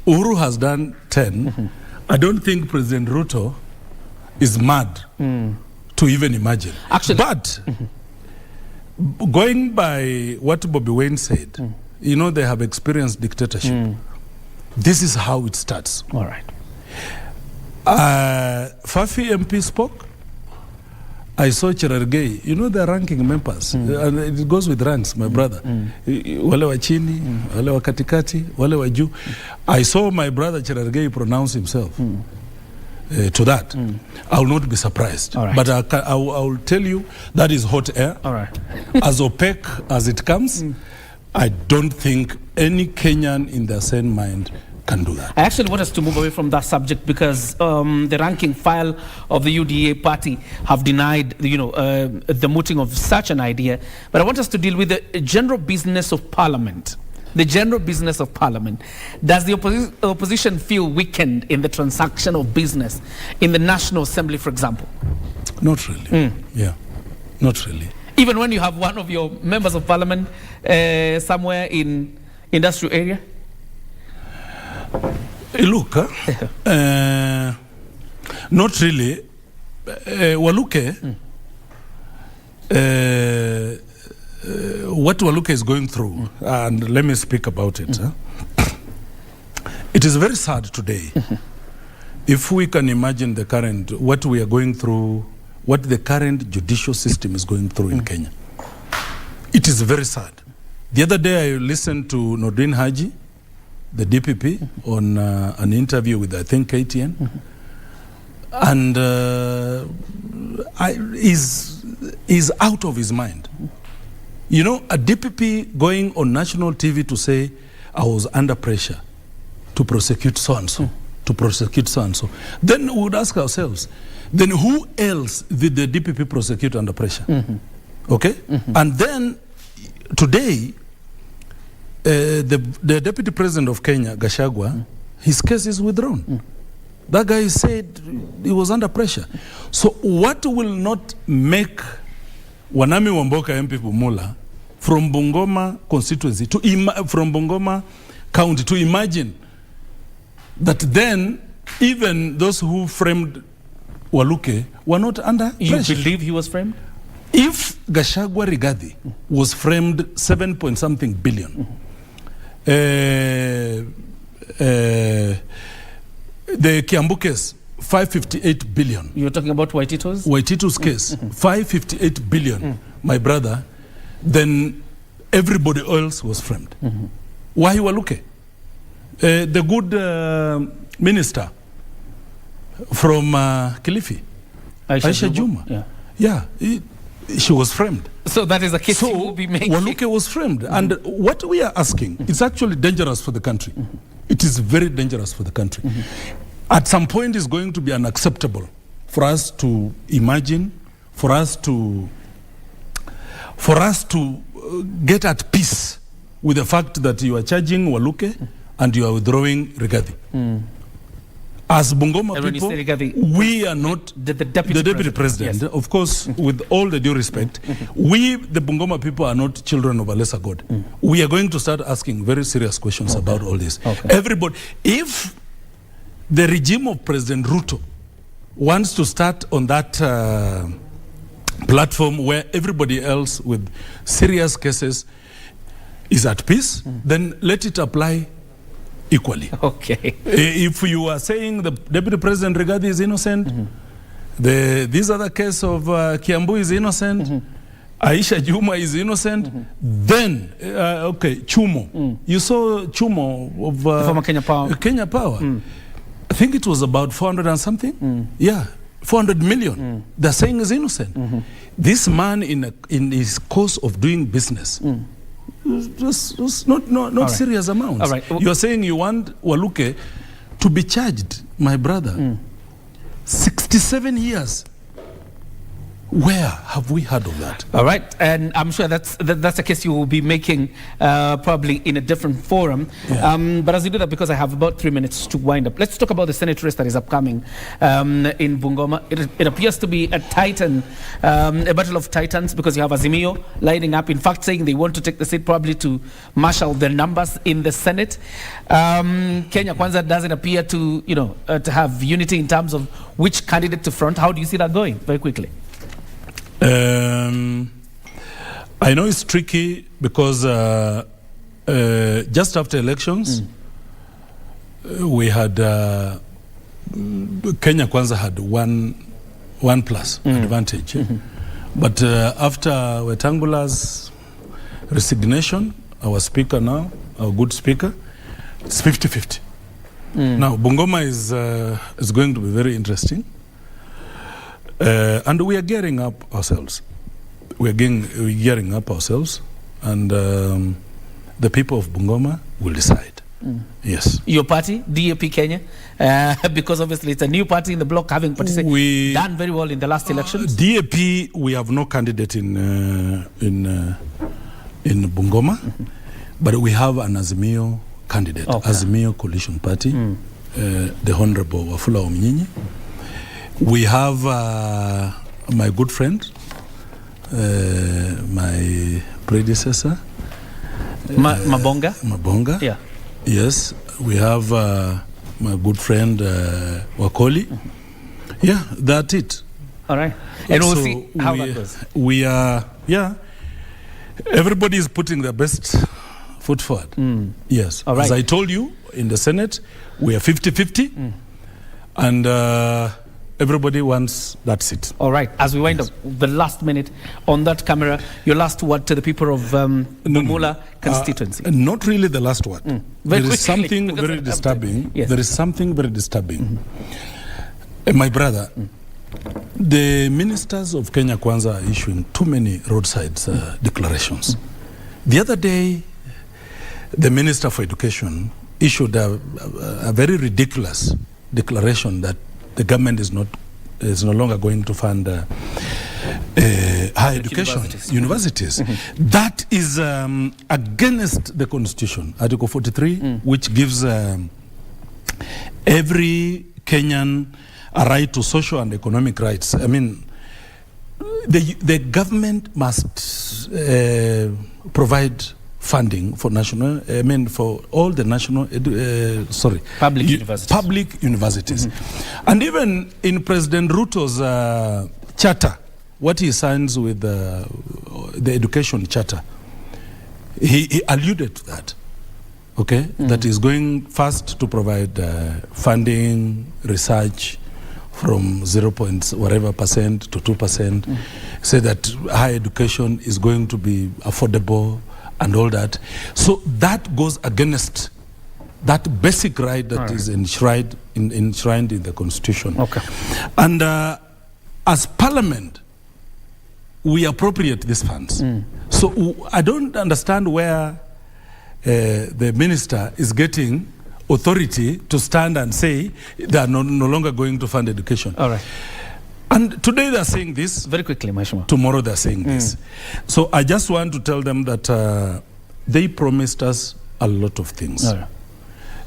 Uhuru has done 10. I don't think President Ruto is mad to even imagine. Actually, but going by what Bobby Wayne said, you know, they have experienced dictatorship. This is how it starts. All right. Fafi MP spoke. I saw Cherargei. You know, the ranking members. And it goes with ranks, my brother. Wale wa chini, wale wa katikati, wale wa juu. I saw my brother Cherargei pronounce himself. To that, I will not be surprised. Right. But I will tell you that is hot air. All right. As opaque as it comes, I don't think any Kenyan in their sane mind can do that. I actually want us to move away from that subject because the ranking file of the UDA party have denied, the mooting of such an idea. But I want us to deal with the general business of Parliament. The general business of Parliament. Does the opposition feel weakened in the transaction of business in the National Assembly, for example? Not really. Yeah, not really. Even when you have one of your members of Parliament somewhere in industrial area? Look, not really. Waluke, what Waluke is going through, and let me speak about it. It is very sad today. If we can imagine what we are going through, what the current judicial system is going through in Kenya. It is very sad. The other day I listened to Nordin Haji, the DPP, on an interview with, I think, KTN. And is out of his mind. You know, a DPP going on national TV to say, I was under pressure to prosecute so-and-so, to prosecute so-and-so. Then we would ask ourselves, then who else did the DPP prosecute under pressure? Okay? And then today, the Deputy President of Kenya, Gachagua, his case is withdrawn. That guy said he was under pressure. So what will not make Wanami Wamboka MP Bumula from Bungoma constituency, from Bungoma county, to imagine that then even those who framed Waluke were not under pressure? You believe he was framed? If Gachagua Rigathi was framed 7-point-something billion, the Kiambu case, 558 billion. You're talking about Waitito's? Waitito's case, 558 billion, my brother, then everybody else was framed. Why Waluke? The good minister from Kilifi, Aisha Juma. Yeah, she was framed. So that is a case you will be making. Waluke was framed. And what we are asking, it's actually dangerous for the country. It is very dangerous for the country. At some point, it's going to be unacceptable for us to imagine, for us to get at peace with the fact that you are charging Waluke and you are withdrawing Rigathi. As Bungoma And when you people, say Rigathi, we are not the deputy president. Yes. Of course, with all the due respect, we, the Bungoma people, are not children of a lesser God. We are going to start asking very serious questions about all this. Everybody, if the regime of President Ruto wants to start on that platform where everybody else with serious cases is at peace, then let it apply equally. Okay. If you are saying the Deputy President Rigathi is innocent, this other case of Kiambu is innocent, Aisha Juma is innocent, then, okay, Chumo. You saw Chumo of the former Kenya Power. Kenya Power. I think it was about 400 and something. Yeah, 400 million. They're saying is innocent. This man in his course of doing business, just not serious amounts. All right. You're saying you want Waluke to be charged, my brother. 67 years. Where have we heard of that? All right, and I'm sure that's a case you will be making probably in a different forum. Yeah. But as you do that, because I have about 3 minutes to wind up, let's talk about the Senate race that is upcoming in Bungoma. It appears to be a titan, a battle of titans, because you have Azimio lining up, in fact, saying they want to take the seat probably to marshal the numbers in the Senate. Kenya Kwanza doesn't appear to, to have unity in terms of which candidate to front. How do you see that going? Very quickly. I know it's tricky because just after elections, we had Kenya Kwanza had one plus advantage. But after Wetangula's resignation, our speaker now, our good speaker, it's 50-50. Now, Bungoma is going to be very interesting. And we are gearing up ourselves. We're gearing up ourselves, and the people of Bungoma will decide. Yes. Your party, DAP Kenya, because obviously it's a new party in the bloc, having participated, done very well in the last elections. DAP, we have no candidate in Bungoma, but we have an Azimio candidate, Azimio Coalition Party, the Honorable Wafula Omnyinyi. We have my good friend, my predecessor, Mabonga. Mabonga. Yeah. Yes. We have my good friend Wakoli. Yeah, that's it. All right. And we'll see how that goes. We are, everybody is putting their best foot forward. Yes. All right. As I told you, in the Senate, we are 50-50. And everybody wants that seat. All right. As we wind up, the last minute on that camera, your last word to the people of Bumula constituency. Not really the last word. There is something very disturbing. Yes. There is something very disturbing. My brother, the ministers of Kenya Kwanza are issuing too many roadside declarations. The other day, the Minister for Education issued a very ridiculous declaration that the government is no longer going to fund higher education, universities. That is against the Constitution, Article 43, which gives every Kenyan a right to social and economic rights. I mean, the government must provide funding for for all the national, public universities. And even in President Ruto's charter, what he signs with the education charter, he alluded to that, that is going first to provide funding, research from 0.whatever% to 2%, say that higher education is going to be affordable, and all that. So that goes against that basic right that is enshrined in the Constitution. And as Parliament, we appropriate these funds. So I don't understand where the minister is getting authority to stand and say they are no longer going to fund education. All right. And today they're saying this. Very quickly, Mashima. Tomorrow they're saying this. So I just want to tell them that they promised us a lot of things.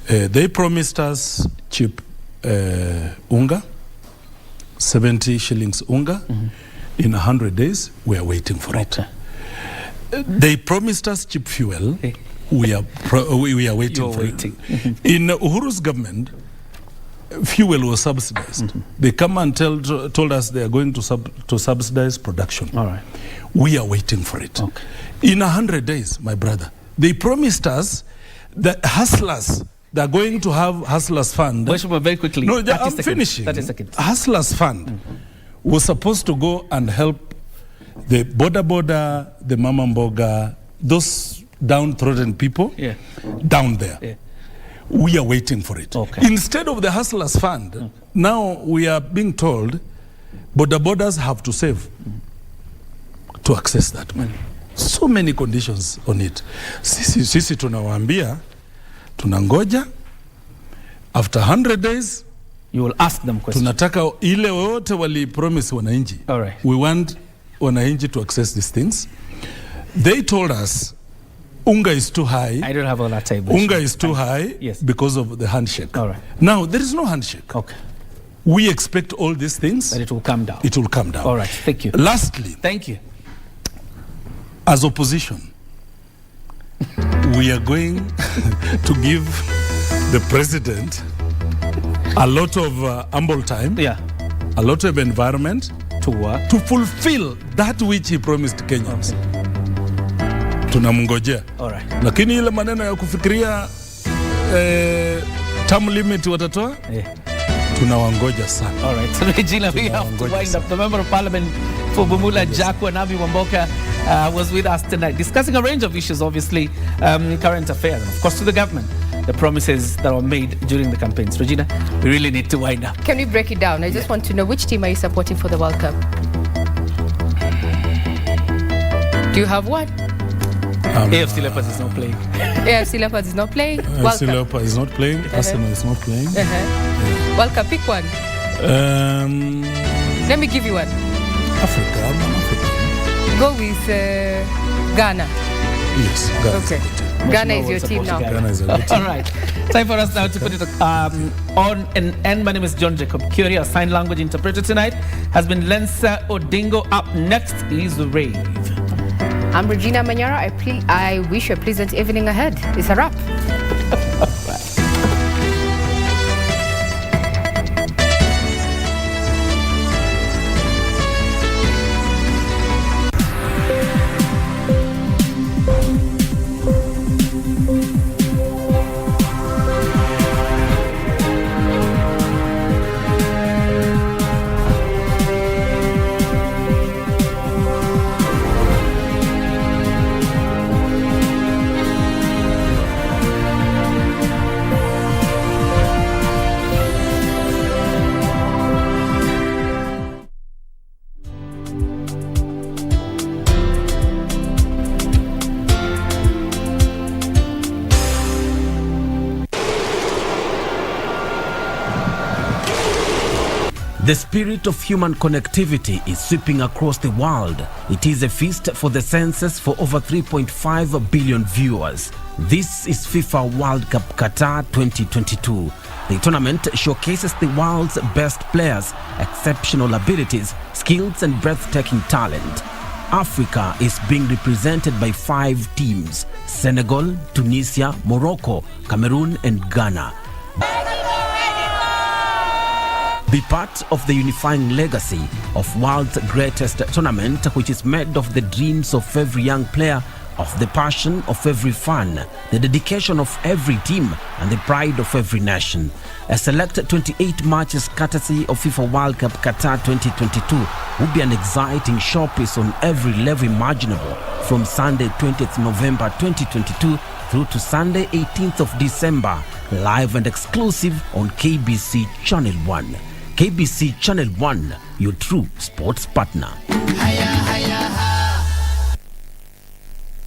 They promised us cheap unga, 70 shillings unga. In 100 days, we are waiting for it. They promised us cheap fuel. We are waiting for it. In Uhuru's government, fuel was subsidized. They come and told us they are going to subsidize production. All right. We are waiting for it. In 100 days, my brother, they promised us that hustlers, they are going to have hustlers fund. Very quickly. No, I'm finishing. 30 seconds. Hustlers fund was supposed to go and help the boda, the mama mboga, those downtrodden people down there. We are waiting for it. Instead of the hustlers fund, now we are being told bodas have to save to access that money. So many conditions on it. Sisi tunawaambia, tunangoja, after 100 days, you will ask them questions. Tunataka ile wote wali promise wananchi. All right. We want wananchi to access these things. They told us unga is too high. I don't have all that table. Unga is too high because of the handshake. All right. Now, there is no handshake. Okay. We expect all these things. But it will come down. It will come down. All right. Thank you. Lastly. Thank you. As opposition, we are going to give the president a lot of ample time, a lot of environment to work, to fulfill that which he promised Kenyans. Tunamngojea. All right. Lakini ile maneno ya kufikiria term limit watatoa, tunawangoja sana. All right. So Regina, we have to wind up. The Member of Parliament for Bumula, Jack Wanabi Wamboka, was with us tonight, discussing a range of issues, obviously, current affairs, and of course to the government, the promises that were made during the campaigns. Regina, we really need to wind up. Can we break it down? I just want to know, which team are you supporting for the World Cup? Do you have one? AFC Leopards is not playing. AFC Leopards is not playing. AFC Leopards is not playing. Arsenal is not playing. World Cup, pick one. Let me give you one. Africa. I'm an African. Go with Ghana. Yes, Ghana. Okay. Ghana is your team now. Ghana is a good team. All right. Time for us now to put it on and end. My name is John Jacob. Kioria, a sign language interpreter tonight, has been Lensa Odingo. Up next is The Rave. I'm Regina Manyara. I wish you a pleasant evening ahead. It's a wrap. The spirit of human connectivity is sweeping across the world. It is a feast for the senses for over 3.5 billion viewers. This is FIFA World Cup Qatar 2022. The tournament showcases the world's best players, exceptional abilities, skills and breathtaking talent. Africa is being represented by 5 teams: Senegal, Tunisia, Morocco, Cameroon and Ghana. Be part of the unifying legacy of world's greatest tournament, which is made of the dreams of every young player, of the passion of every fan, the dedication of every team, and the pride of every nation. A select 28 matches courtesy of FIFA World Cup Qatar 2022 will be an exciting showpiece on every level imaginable, from Sunday 20th November 2022 through to Sunday 18th of December, live and exclusive on KBC Channel 1. KBC Channel 1, your true sports partner.